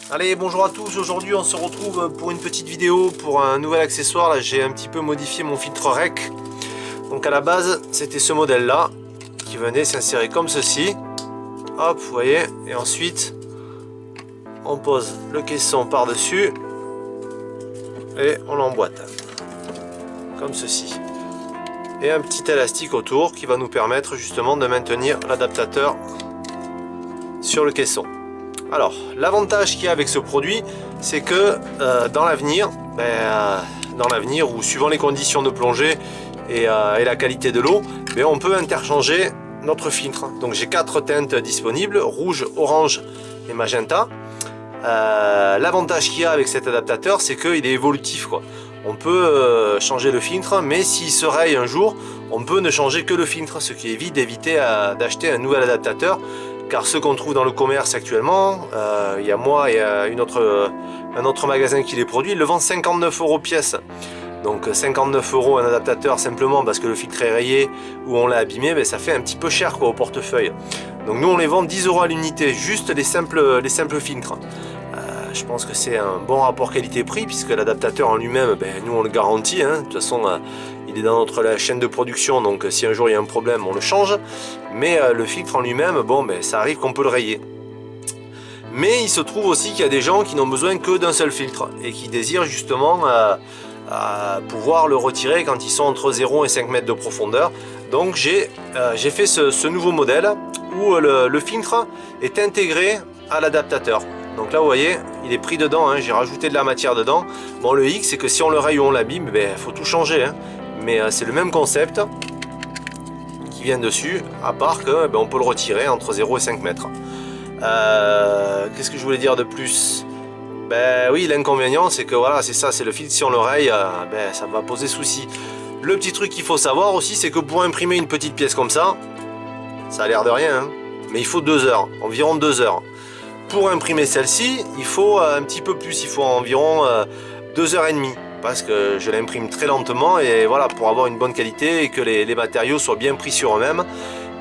Allez, bonjour à tous, aujourd'hui on se retrouve pour une petite vidéo pour un nouvel accessoire. Là j'ai un petit peu modifié mon filtre REC. Donc à la base c'était ce modèle là qui venait s'insérer comme ceci. Hop, vous voyez, et ensuite on pose le caisson par dessus et on l'emboîte comme ceci. Et un petit élastique autour qui va nous permettre justement de maintenir l'adaptateur sur le caisson. Alors, l'avantage qu'il y a avec ce produit, c'est que dans l'avenir, ou suivant les conditions de plongée et la qualité de l'eau, on peut interchanger notre filtre. Donc j'ai 4 teintes disponibles, rouge, orange et magenta. L'avantage qu'il y a avec cet adaptateur, c'est qu'il est évolutif, quoi. On peut changer le filtre, mais s'il se raye un jour, on peut ne changer que le filtre, ce qui évite d'éviter d'acheter un nouvel adaptateur. Car ceux qu'on trouve dans le commerce actuellement, il y a moi et un autre magasin qui les produit, ils le vendent 59 € pièce. Donc 59 € un adaptateur simplement parce que le filtre est rayé ou on l'a abîmé, ça fait un petit peu cher quoi, au portefeuille. Donc nous on les vend 10 € à l'unité, juste les simples filtres. Je pense que c'est un bon rapport qualité-prix puisque l'adaptateur en lui-même, nous on le garantit, hein. De toute façon il est dans la chaîne de production, donc si un jour il y a un problème on le change. Mais le filtre en lui-même, ça arrive qu'on peut le rayer. Mais il se trouve aussi qu'il y a des gens qui n'ont besoin que d'un seul filtre et qui désirent justement pouvoir le retirer quand ils sont entre 0 et 5 mètres de profondeur. Donc j'ai fait ce nouveau modèle où le filtre est intégré à l'adaptateur. Donc là vous voyez, il est pris dedans, hein, j'ai rajouté de la matière dedans. Bon, le hic c'est que si on le raye ou on l'abîme, il faut tout changer, hein. Mais c'est le même concept qui vient dessus, à part que on peut le retirer entre 0 et 5 mètres. Qu'est-ce que je voulais dire de plus? Oui, l'inconvénient c'est que voilà, c'est ça, c'est le filtre, si on le raye, ça va poser souci. Le petit truc qu'il faut savoir aussi, c'est que pour imprimer une petite pièce comme ça a l'air de rien, hein, mais il faut 2 heures, environ 2 heures. Pour imprimer celle-ci, il faut un petit peu plus, il faut environ 2h30 parce que je l'imprime très lentement et voilà, pour avoir une bonne qualité et que les matériaux soient bien pris sur eux-mêmes.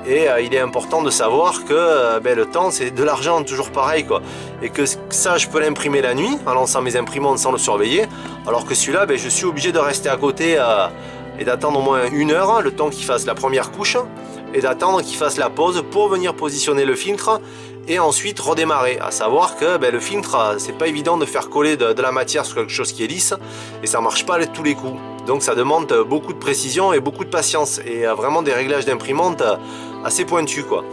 Et il est important de savoir que le temps c'est de l'argent, toujours pareil quoi. Et que ça je peux l'imprimer la nuit en lançant mes imprimantes sans le surveiller, alors que celui-là je suis obligé de rester à côté et d'attendre au moins 1 heure, le temps qu'il fasse la première couche, et d'attendre qu'il fasse la pause pour venir positionner le filtre et ensuite redémarrer. À savoir que le filtre, c'est pas évident de faire coller de la matière sur quelque chose qui est lisse et ça marche pas à tous les coups. Donc ça demande beaucoup de précision et beaucoup de patience et vraiment des réglages d'imprimante assez pointus quoi.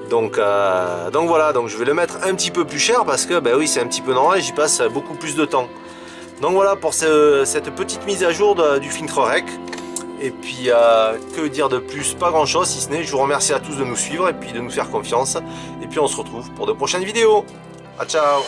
Donc voilà, donc je vais le mettre un petit peu plus cher parce que oui, c'est un petit peu normal, j'y passe beaucoup plus de temps. Donc voilà pour cette petite mise à jour du filtre REC. Et puis que dire de plus? Pas grand chose, si ce n'est je vous remercie à tous de nous suivre et puis de nous faire confiance. Et puis on se retrouve pour de prochaines vidéos. Ah, ciao!